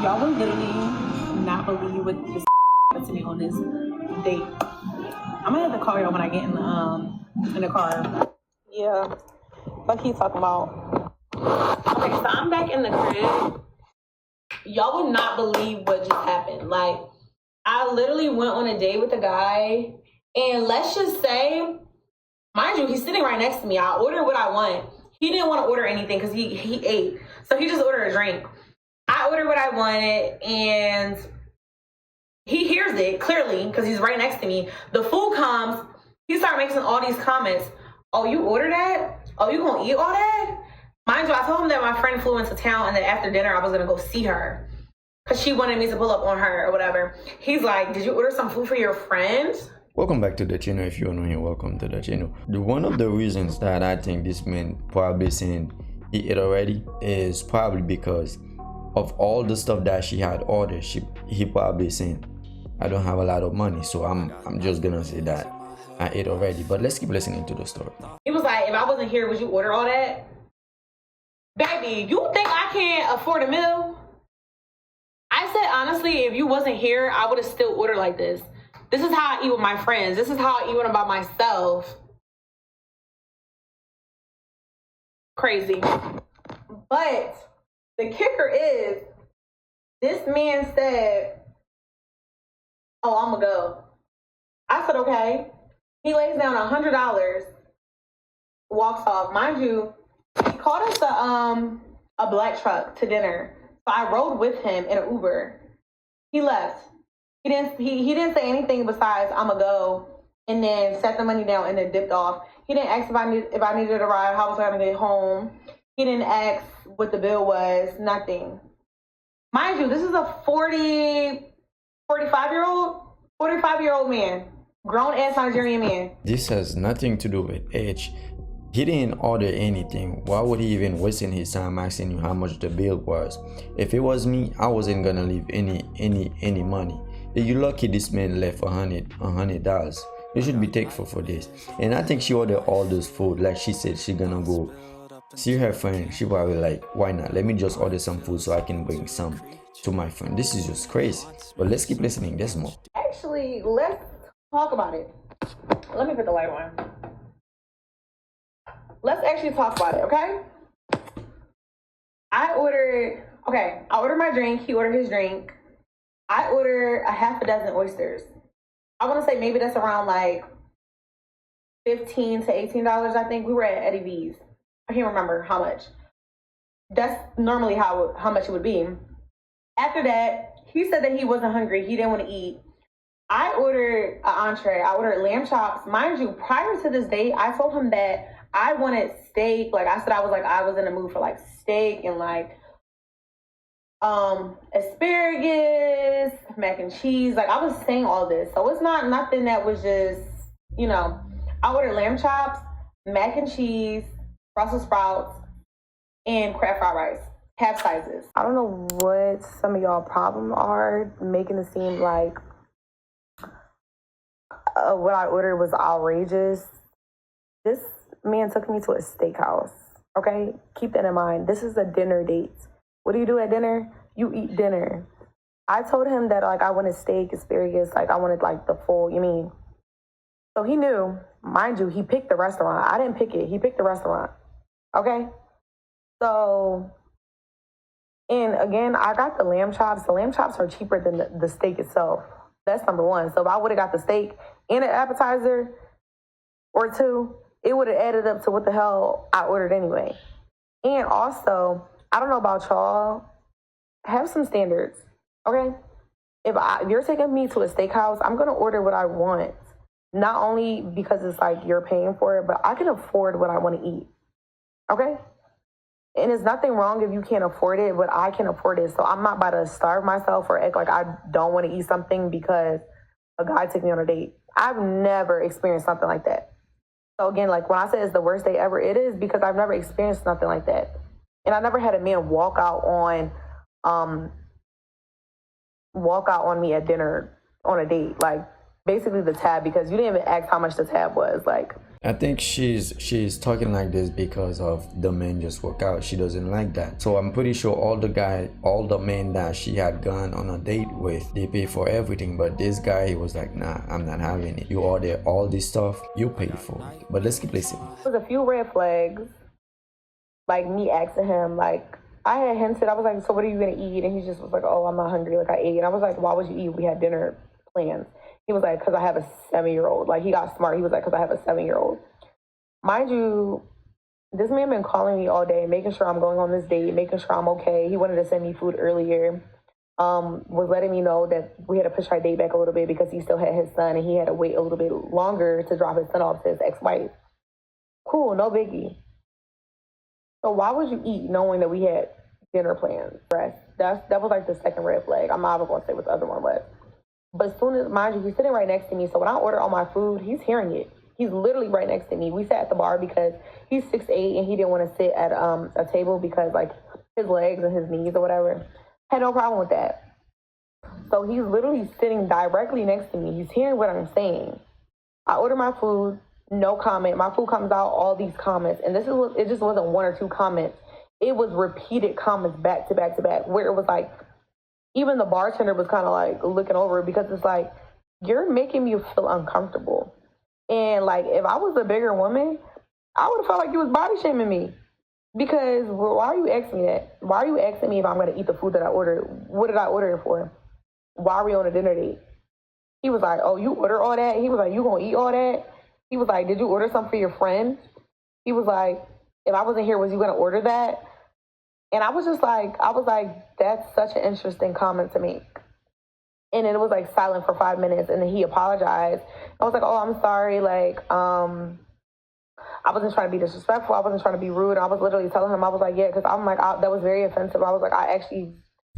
Y'all will literally not believe what this happened to me on this date. I'm gonna have to call y'all when I get in the car. Yeah, what he talking about? Okay, so I'm back in the crib. Y'all would not believe what just happened. Like, I literally went on a date with a guy, and let's just say, mind you, he's sitting right next to me. I ordered what I want. He didn't want to order anything because he ate, so he just ordered a drink. I ordered what I wanted, and he hears it clearly because he's right next to me. The food comes. He started making all these comments. Oh, you ordered that? Oh, you gonna eat all that? Mind you, I told him that my friend flew into town and that after dinner I was gonna go see her because she wanted me to pull up on her or whatever. He's like, did you order some food for your friend? Welcome back to the channel. If you're new here, welcome to the channel. One of the reasons that I think this man probably saying he ate already is probably because of all the stuff that she had ordered. He probably saying, I don't have a lot of money, so I'm just gonna say that I ate already. But let's keep listening to the story. He was like, if I wasn't here, would you order all that? Baby, you think I can't afford a meal? I said, honestly, if you wasn't here, I would have still ordered like this. This is how I eat with my friends. This is how I eat when I'm by myself. Crazy. But the kicker is, this man said, oh, I'm gonna go. I said, okay. He lays down $100, walks off. Mind you, he called us a black truck to dinner. So I rode with him in an Uber. He left. He didn't say anything besides I'ma go, and then set the money down and then dipped off. He didn't ask if I needed a ride, how was I gonna get home. He didn't ask what the bill was, nothing. Mind you, this is a 45-year-old man, grown ass Nigerian man. This has nothing to do with age. He didn't order anything. Why would he even wasting his time asking you how much the bill was? If it was me, I wasn't gonna leave any money. You're lucky this man left $100. You should be thankful for this. And I think she ordered all this food. Like she said, she gonna go see her friend. She probably like, why not? Let me just order some food so I can bring some to my friend. This is just crazy. But let's keep listening. There's more. Actually, let's talk about it. Let me put the light on. Let's actually talk about it, okay? I ordered my drink. He ordered his drink. I ordered a half a dozen oysters. I want to say maybe that's around like $15 to $18, I think. We were at Eddie V's. I can't remember how much. That's normally how much it would be. After that, he said that he wasn't hungry. He didn't want to eat. I ordered an entree. I ordered lamb chops. Mind you, prior to this date, I told him that I wanted steak. Like I said, I was in the mood for like steak and like asparagus, mac and cheese. Like I was saying all this. So it's not nothing that was just, I ordered lamb chops, mac and cheese, Brussels sprouts, and crab fried rice. Half sizes. I don't know what some of y'all problems are, making it seem like what I ordered was outrageous. This man took me to a steakhouse. Okay? Keep that in mind. This is a dinner date. What do you do at dinner? You eat dinner. I told him that like I wanted steak, asparagus, like I wanted like the full, So he knew, mind you, he picked the restaurant. I didn't pick it. He picked the restaurant. Okay? So, and again, I got the lamb chops. The lamb chops are cheaper than the steak itself. That's number one. So if I would have got the steak and an appetizer or two, it would have added up to what the hell I ordered anyway. And also, I don't know about y'all, have some standards, okay? If you're taking me to a steakhouse, I'm going to order what I want. Not only because it's like you're paying for it, but I can afford what I want to eat, okay? And there's nothing wrong if you can't afford it, but I can afford it. So I'm not about to starve myself or act like I don't want to eat something because a guy took me on a date. I've never experienced something like that. So again, like when I say it's the worst day ever, it is because I've never experienced nothing like that. And I never had a man walk out on me at dinner on a date. Like basically the tab, because you didn't even ask how much the tab was. Like I think she's talking like this because of the men just work out. She doesn't like that. So I'm pretty sure all the men that she had gone on a date with, they pay for everything. But this guy, he was like, nah, I'm not having it. You order all this stuff, you pay for it. But let's keep listening. There was a few red flags, like me asking him, like I had hinted, I was like, so what are you gonna eat? And he just was like, oh, I'm not hungry, like I ate. And I was like, why would you eat? We had dinner plans. He was like, because I have a 7-year-old. Like he got smart. He was like, because I have a 7-year-old. Mind you, this man been calling me all day, making sure I'm going on this date, making sure I'm okay. He wanted to send me food earlier. Was letting me know that we had to push our date back a little bit because he still had his son and he had to wait a little bit longer to drop his son off to his ex-wife. Cool, no biggie. So why would you eat knowing that we had dinner plans? That was like the second red flag. I'm not even gonna say what the other one was. But as soon as, mind you, he's sitting right next to me. So when I order all my food, he's hearing it. He's literally right next to me. We sat at the bar because he's 6'8" and he didn't want to sit at a table because like his legs and his knees or whatever. Had no problem with that. So he's literally sitting directly next to me. He's hearing what I'm saying. I order my food, no comment. My food comes out, all these comments. And it just wasn't one or two comments. It was repeated comments back to back to back, where it was like, even the bartender was kind of like looking over it because it's like, you're making me feel uncomfortable. And like, if I was a bigger woman, I would have felt like you was body shaming me. Because why are you asking me that? Why are you asking me if I'm going to eat the food that I ordered? What did I order it for? Why are we on a dinner date? He was like, oh, you order all that? He was like, you going to eat all that? He was like, did you order something for your friend? He was like, if I wasn't here, was you going to order that? And I was like, that's such an interesting comment to make. And then it was like silent for 5 minutes and then he apologized. I was like, oh, I'm sorry. Like, I wasn't trying to be disrespectful. I wasn't trying to be rude. I was literally telling him, I was like, yeah, because I'm like, that was very offensive. I was like, I actually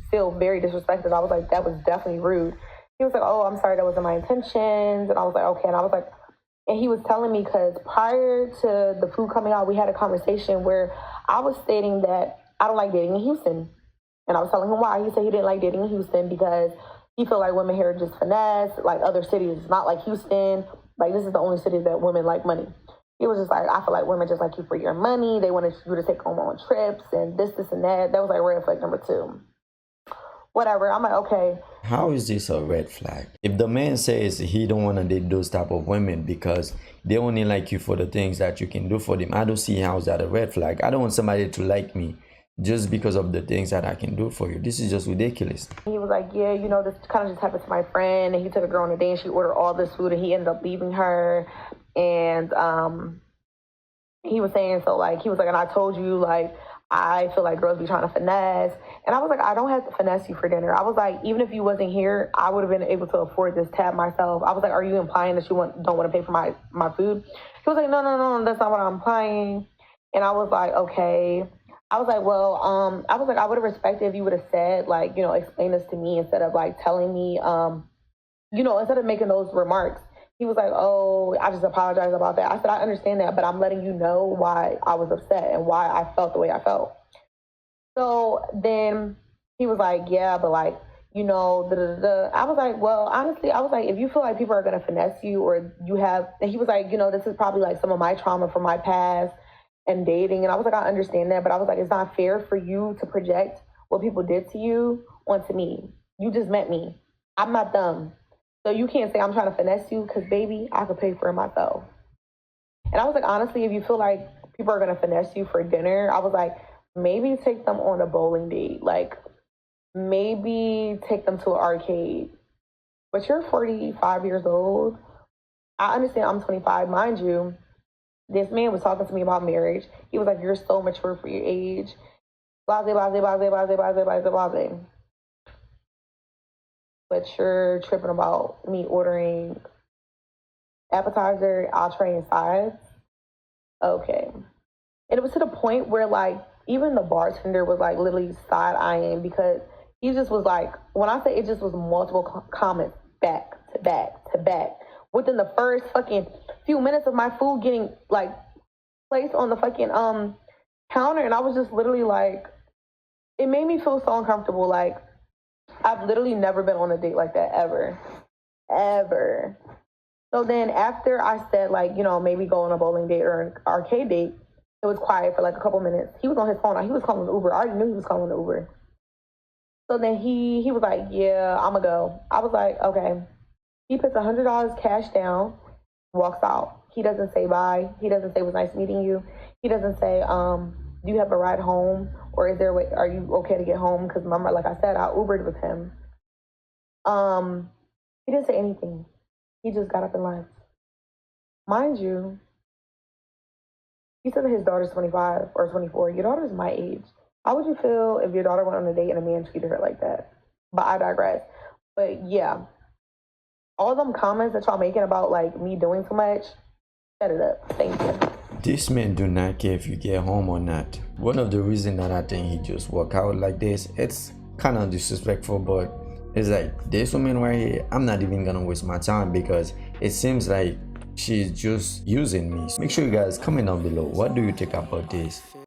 feel very disrespected. I was like, that was definitely rude. He was like, oh, I'm sorry, that wasn't my intentions. And I was like, okay. And I was like, and he was telling me because prior to the food coming out, we had a conversation where I was stating that I don't like dating in Houston. And I was telling him why. He said he didn't like dating in Houston because he felt like women here are just finesse, like other cities. It's not like Houston. Like, this is the only city that women like money. He was just like, I feel like women just like you for your money. They wanted you to take them on trips and this, and that. That was like red flag number 2. Whatever. I'm like, okay. How is this a red flag? If the man says he don't want to date those type of women because they only like you for the things that you can do for them, I don't see how is that a red flag. I don't want somebody to like me just because of the things that I can do for you. This is just ridiculous. He was like, yeah, you know, this kind of just happened to my friend. And he took a girl on a date and she ordered all this food and he ended up leaving her. And he was saying, so like, he was like, and I told you, like, I feel like girls be trying to finesse. And I was like, I don't have to finesse you for dinner. I was like, even if you wasn't here, I would have been able to afford this tab myself. I was like, are you implying that you don't want to pay for my food? He was like, no, that's not what I'm implying. And I was like, okay. I was like, well, I was like, I would have respected if you would have said, like, you know, explain this to me instead of like telling me, you know, instead of making those remarks. He was like, oh, I just apologize about that. I said, I understand that, but I'm letting you know why I was upset and why I felt the way I felt. So then he was like, yeah, but like, you know, I was like, well, honestly, I was like, if you feel like people are going to finesse you or you have, and he was like, you know, this is probably like some of my trauma from my past and dating. And I was like, I understand that, but I was like, it's not fair for you to project what people did to you onto me. You just met me. I'm not dumb. So you can't say I'm trying to finesse you because, baby, I could pay for it myself. And I was like, honestly, if you feel like people are going to finesse you for dinner, I was like, maybe take them on a bowling date. Like, maybe take them to an arcade. But you're 45 years old. I understand I'm 25. Mind you, this man was talking to me about marriage. He was like, you're so mature for your age. Blase, blase, blase, blase, blase, blase, blase. But you're tripping about me ordering appetizer, entree, and sides. Okay. And it was to the point where, like, even the bartender was, like, literally side-eyeing because he just was, like, when I say it just was multiple comments back to back to back. Within the first fucking few minutes of my food getting, like, placed on the fucking counter, and I was just literally, like, it made me feel so uncomfortable, like, I've literally never been on a date like that ever. Ever. So then after I said, like, you know, maybe go on a bowling date or an arcade date, it was quiet for like a couple minutes. He was on his phone. He was calling the Uber. I already knew he was calling the Uber. So then he was like, yeah, I'm going to go. I was like, okay. He puts $100 cash down, walks out. He doesn't say bye. He doesn't say it was nice meeting you. He doesn't say, do you have a ride home? Or is there a way, are you okay to get home? Because remember, like I said, I Ubered with him. He didn't say anything. He just got up and left. Mind you, he said that his daughter's 25 or 24. Your daughter's my age. How would you feel if your daughter went on a date and a man treated her like that? But I digress. But yeah, all them comments that y'all making about like me doing too much, shut it up. Thank you. This man do not care if you get home or not. One of the reasons that I think he just walk out like this, it's kind of disrespectful, but it's like this woman right here, I'm not even gonna waste my time because it seems like she's just using me. Make sure you guys comment down below. What do you think about this?